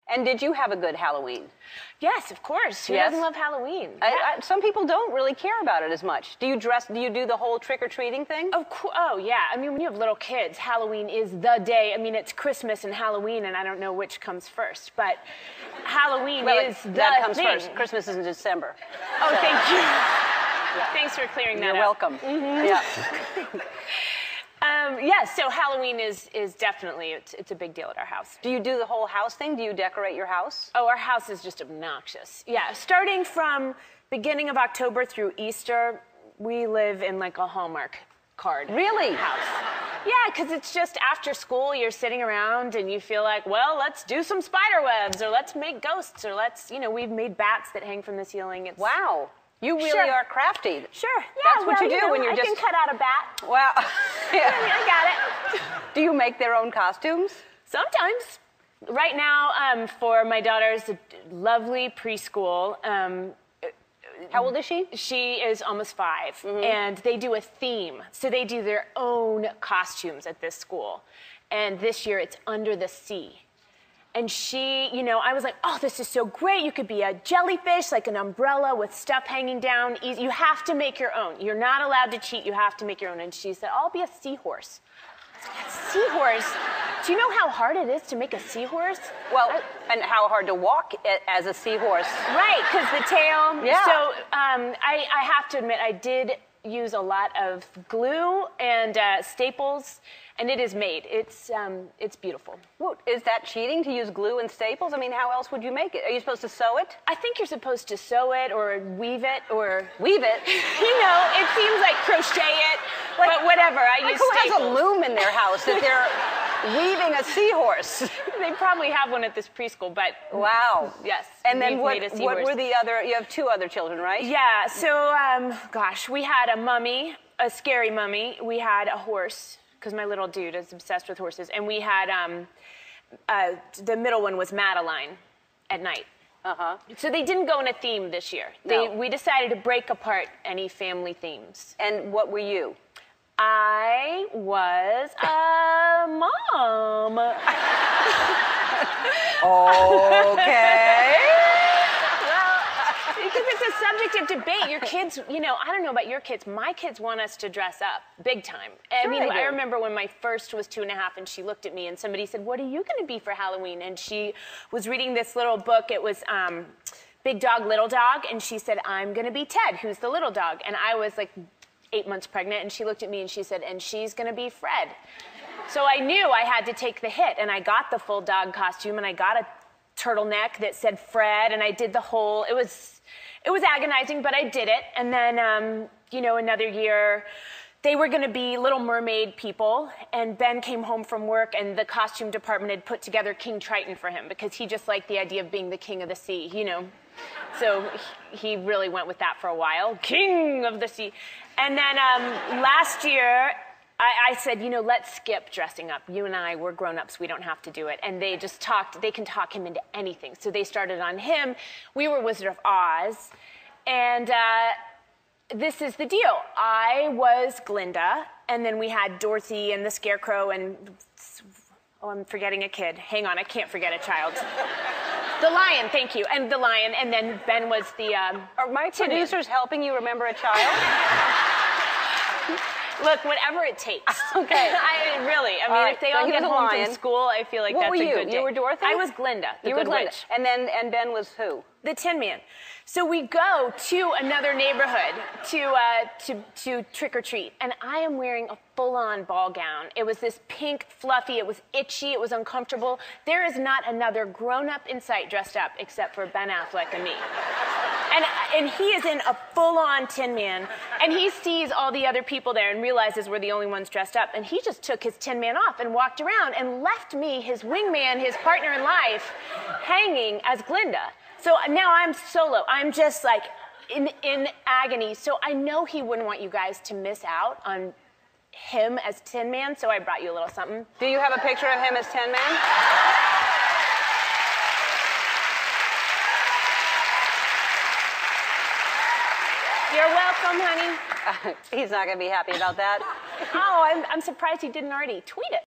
And did you have a good Halloween? Yes, of course. Who doesn't love Halloween? Some people don't really care about it as much. Do you do the whole trick-or-treating thing? Oh, yeah. I mean, when you have little kids, Halloween is the day. I mean, it's Christmas and Halloween, and I don't know which comes first, but Halloween is the that comes thing. first. Christmas is in December. Oh, thank you. Yeah. Thanks for clearing that You're up. welcome. Yeah. Yes, so Halloween is definitely, it's a big deal at our house. Do you do the whole house thing? Do you decorate your house? Oh, our house is just obnoxious. Yeah, starting from beginning of October through Easter, we live in like a Hallmark card. Really? House. Yeah, because it's just after school, you're sitting around and you feel like, well, let's do some spider webs, or let's make ghosts, or let's, we've made bats that hang from the ceiling. Wow. You really are crafty. Sure. Yeah, that's what you do when you're I can cut out a bat. Wow. Yeah. I got it. Do you make their own costumes? Sometimes. Right now, for my daughter's lovely preschool. How old is she? She is almost 5, and they do a theme. So they do their own costumes at this school. And this year it's Under the Sea. And she, I was like, oh, this is so great. You could be a jellyfish, like an umbrella with stuff hanging down. You have to make your own. You're not allowed to cheat. You have to make your own. And she said, I'll be a seahorse. I was like, a seahorse? Do you know how hard it is to make a seahorse? Well, and how hard to walk as a seahorse. Right, because the tail. Yeah. So I have to admit, I did use a lot of glue and staples, and it is made. It's beautiful. Well, is that cheating to use glue and staples? I mean, how else would you make it? Are you supposed to sew it? I think you're supposed to sew it or weave it or... Weave it? It seems like crochet it, but whatever. I use staples. Who has a loom in their house that they're weaving a seahorse? They probably have one at this preschool, but... Wow. Yes. And then what were the other... You have 2 other children, right? Yeah, so, gosh, we had a mummy, a scary mummy. We had a horse, because my little dude is obsessed with horses. And we had, the middle one was Madeline at night. So they didn't go in a theme this year. No. We decided to break apart any family themes. And what were you? I was a mom. Okay. Because it's a subject of debate. Your kids, I don't know about your kids. My kids want us to dress up big time. Sure I remember when my first was 2.5 and she looked at me and somebody said, what are you going to be for Halloween? And she was reading this little book. It was Big Dog, Little Dog. And she said, I'm going to be Ted, who's the little dog. And I was like 8 months pregnant. And she looked at me and she said, and she's going to be Fred. So I knew I had to take the hit. And I got the full dog costume and I got a turtleneck that said Fred. And I did the whole, it was agonizing, but I did it. And then, another year, they were going to be Little Mermaid people. And Ben came home from work, and the costume department had put together King Triton for him because he just liked the idea of being the king of the sea, So he really went with that for a while. King of the sea. And then last year, I said, let's skip dressing up. You and I, we're grown-ups. We don't have to do it. And they just they can talk him into anything. So they started on him. We were Wizard of Oz. And this is the deal. I was Glinda. And then we had Dorothy and the Scarecrow and... Oh, I'm forgetting a kid. Hang on, I can't forget a child. The lion, thank you. And the lion. And then Ben was the... Are my producers helping you remember a child? Look, whatever it takes. Okay. I mean, if they all get home from school, I feel like that's a good day. You were Dorothy? I was Glinda, the Good Witch. And Ben was who? The Tin Man. So we go to another neighborhood to trick or treat, and I am wearing a full-on ball gown. It was this pink, fluffy. It was itchy. It was uncomfortable. There is not another grown-up in sight dressed up except for Ben Affleck and me. And he is in a full-on Tin Man, and he sees all the other people there and realizes we're the only ones dressed up, and he just took his Tin Man off and walked around and left me, his wingman, his partner in life, hanging as Glinda. So now I'm solo. I'm just like in agony. So I know he wouldn't want you guys to miss out on him as Tin Man, so I brought you a little something. Do you have a picture of him as Tin Man? You're welcome, honey. He's not going to be happy about that. Oh, I'm surprised he didn't already tweet it.